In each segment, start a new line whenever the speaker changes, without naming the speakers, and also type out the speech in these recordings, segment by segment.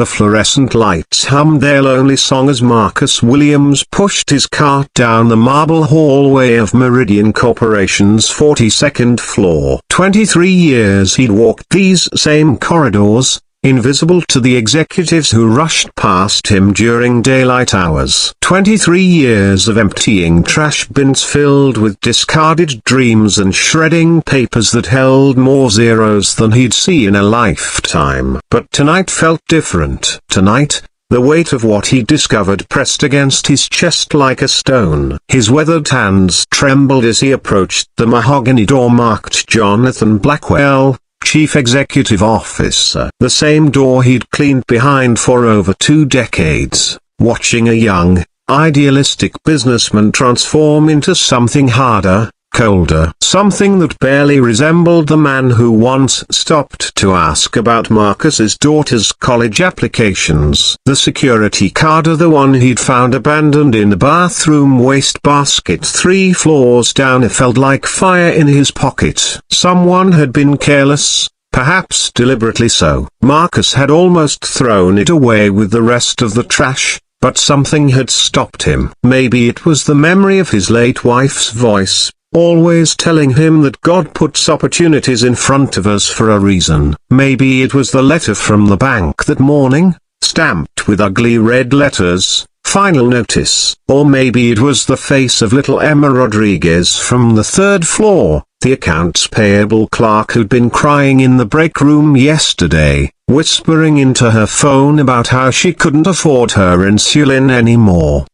The fluorescent lights hummed their lonely song as Marcus Williams pushed his cart down the marble hallway of Meridian Corporation's 42nd floor. 23 years he'd walked these same corridors, invisible to the executives who rushed past him during daylight hours. 23 years of emptying trash bins filled with discarded dreams and shredding papers that held more zeros than he'd seen in a lifetime. But tonight felt different. Tonight, the weight of what he'd discovered pressed against his chest like a stone. His weathered hands trembled as he approached the mahogany door marked Jonathan Blackwell, Chief Executive Officer. The same door he'd cleaned behind for over 2 decades, watching a young, idealistic businessman transform into something harder, colder. Something that barely resembled the man who once stopped to ask about Marcus's daughter's college applications. The security card of the one he'd found abandoned in the bathroom wastebasket 3 floors down felt like fire in his pocket. Someone had been careless, perhaps deliberately so. Marcus had almost thrown it away with the rest of the trash, but something had stopped him. Maybe it was the memory of his late wife's voice, always telling him that God puts opportunities in front of us for a reason. Maybe it was the letter from the bank that morning, stamped with ugly red letters, "Final notice." Or maybe it was the face of little Emma Rodriguez from the 3rd floor, the accounts payable clerk who'd been crying in the break room yesterday, whispering into her phone about how she couldn't afford her insulin anymore.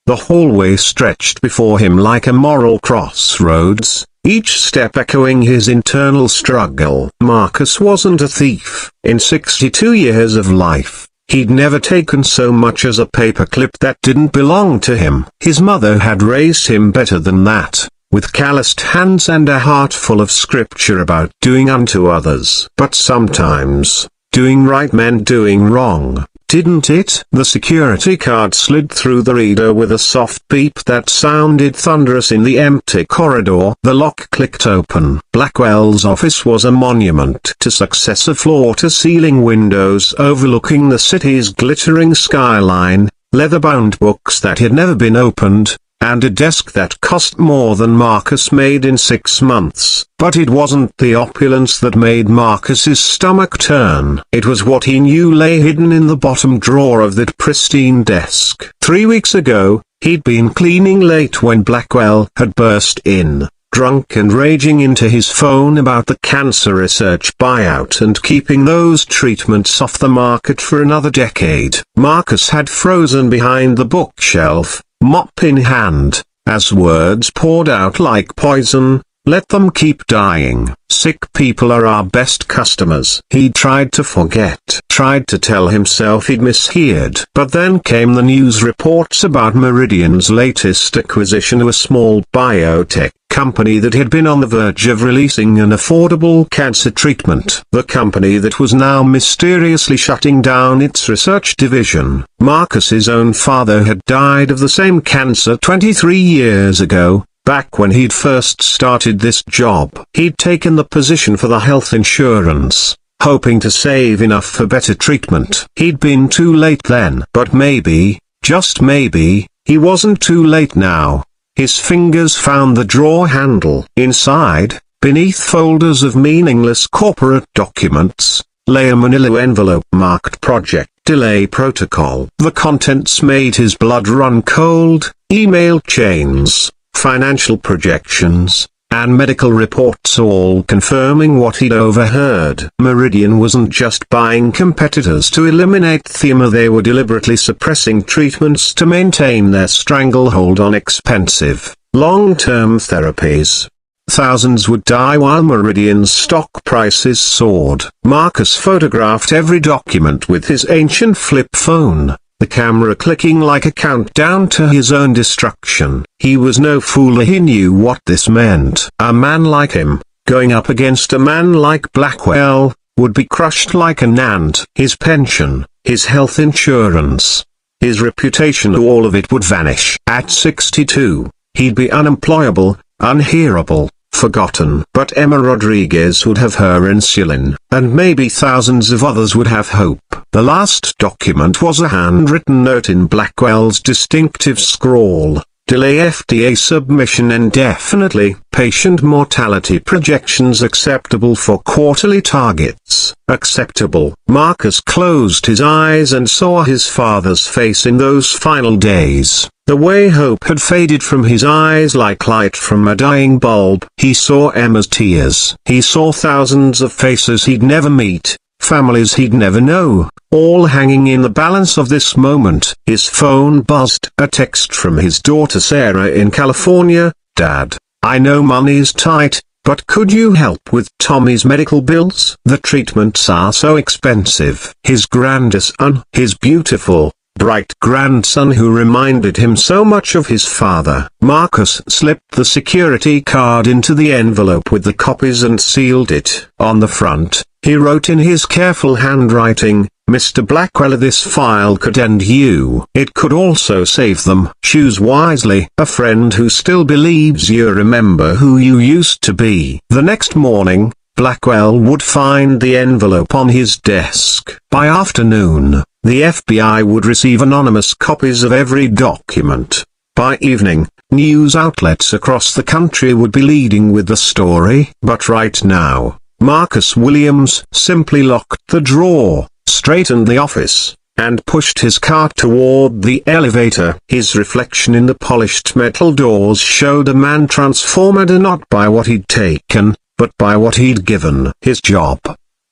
The hallway stretched before him like a moral crossroads, each step echoing his internal struggle. Marcus wasn't a thief. In 62 years of life, he'd never taken so much as a paperclip that didn't belong to him. His mother had raised him better than that, with calloused hands and a heart full of scripture about doing unto others. But sometimes, doing right meant doing wrong, didn't it? The security card slid through the reader with a soft beep that sounded thunderous in the empty corridor. The lock clicked open. Blackwell's office was a monument to success, of floor-to-ceiling windows overlooking the city's glittering skyline, leather-bound books that had never been opened, and a desk that cost more than Marcus made in 6 months. But it wasn't the opulence that made Marcus's stomach turn. It was what he knew lay hidden in the bottom drawer of that pristine desk. 3 weeks ago, he'd been cleaning late when Blackwell had burst in, drunk and raging into his phone about the cancer research buyout and keeping those treatments off the market for another decade. Marcus had frozen behind the bookshelf, mop in hand, as words poured out like poison. Let them keep dying. Sick people are our best customers. He tried to forget, tried to tell himself he'd misheard. But then came the news reports about Meridian's latest acquisition of a small biotech company that had been on the verge of releasing an affordable cancer treatment. The company that was now mysteriously shutting down its research division. Marcus's own father had died of the same cancer 23 years ago. Back when he'd first started this job, he'd taken the position for the health insurance, hoping to save enough for better treatment. He'd been too late then. But maybe, just maybe, he wasn't too late now. His fingers found the drawer handle. Inside, beneath folders of meaningless corporate documents, lay a manila envelope marked Project Delay Protocol. The contents made his blood run cold. Email chains, financial projections, and medical reports, all confirming what he'd overheard. Meridian wasn't just buying competitors to eliminate Thema, they were deliberately suppressing treatments to maintain their stranglehold on expensive, long-term therapies. Thousands would die while Meridian's stock prices soared. Marcus photographed every document with his ancient flip phone, the camera clicking like a countdown to his own destruction. He was no fool, he knew what this meant. A man like him, going up against a man like Blackwell, would be crushed like an ant. His pension, his health insurance, his reputation, all of it would vanish. At 62, he'd be unemployable, unhearable, forgotten. But Emma Rodriguez would have her insulin, and maybe thousands of others would have hope. The last document was a handwritten note in Blackwell's distinctive scrawl. Delay FDA submission indefinitely. Patient mortality projections acceptable for quarterly targets. Acceptable. Marcus closed his eyes and saw his father's face in those final days. The way hope had faded from his eyes like light from a dying bulb. He saw Emma's tears. He saw thousands of faces he'd never meet, families he'd never know, all hanging in the balance of this moment. His phone buzzed. A text from his daughter Sarah in California. Dad, I know money's tight, but could you help with Tommy's medical bills? The treatments are so expensive. His grandson, his beautiful, bright grandson who reminded him so much of his father. Marcus slipped the security card into the envelope with the copies and sealed it. On the front, he wrote in his careful handwriting, Mr. Blackwell, this file could end you. It could also save them. Choose wisely. A friend who still believes you. Remember who you used to be. The next morning, Blackwell would find the envelope on his desk. By afternoon, the FBI would receive anonymous copies of every document. By evening, news outlets across the country would be leading with the story. But right now, Marcus Williams simply locked the drawer, straightened the office, and pushed his cart toward the elevator. His reflection in the polished metal doors showed a man transformed not by what he'd taken, but by what he'd given. His job,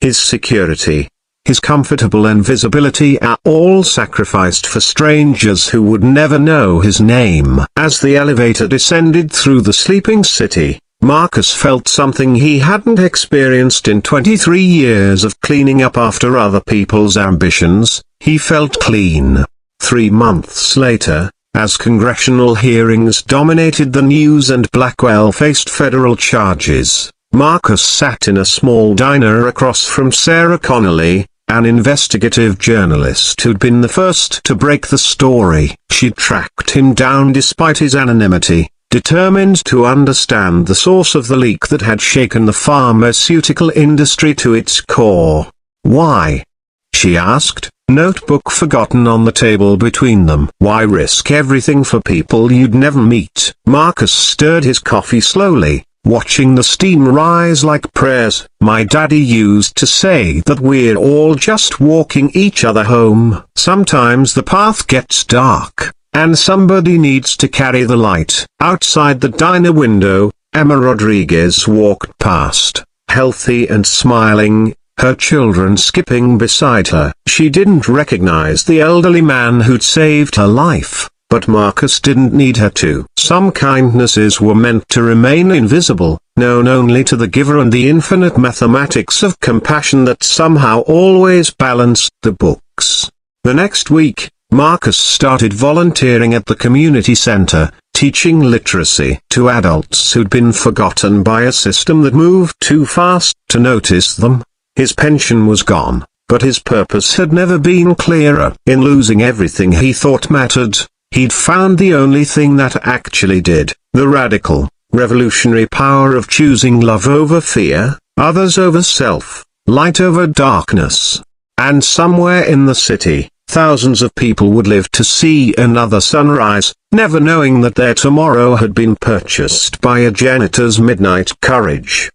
his security, his comfortable invisibility are all sacrificed for strangers who would never know his name. As the elevator descended through the sleeping city, Marcus felt something he hadn't experienced in 23 years of cleaning up after other people's ambitions. He felt clean. 3 months later, as congressional hearings dominated the news and Blackwell faced federal charges, Marcus sat in a small diner across from Sarah Connolly, an investigative journalist who'd been the first to break the story. She'd tracked him down despite his anonymity, determined to understand the source of the leak that had shaken the pharmaceutical industry to its core. Why? She asked, notebook forgotten on the table between them. Why risk everything for people you'd never meet? Marcus stirred his coffee slowly, watching the steam rise like prayers. My daddy used to say that we're all just walking each other home. Sometimes the path gets dark, and somebody needs to carry the light. Outside the diner window, Emma Rodriguez walked past, healthy and smiling, her children skipping beside her. She didn't recognize the elderly man who'd saved her life, but Marcus didn't need her to. Some kindnesses were meant to remain invisible, known only to the giver, and the infinite mathematics of compassion that somehow always balanced the books. The next week, Marcus started volunteering at the community center, teaching literacy to adults who'd been forgotten by a system that moved too fast to notice them. His pension was gone, but his purpose had never been clearer. In losing everything he thought mattered, he'd found the only thing that actually did: the radical, revolutionary power of choosing love over fear, others over self, light over darkness. And somewhere in the city, thousands of people would live to see another sunrise, never knowing that their tomorrow had been purchased by a janitor's midnight courage.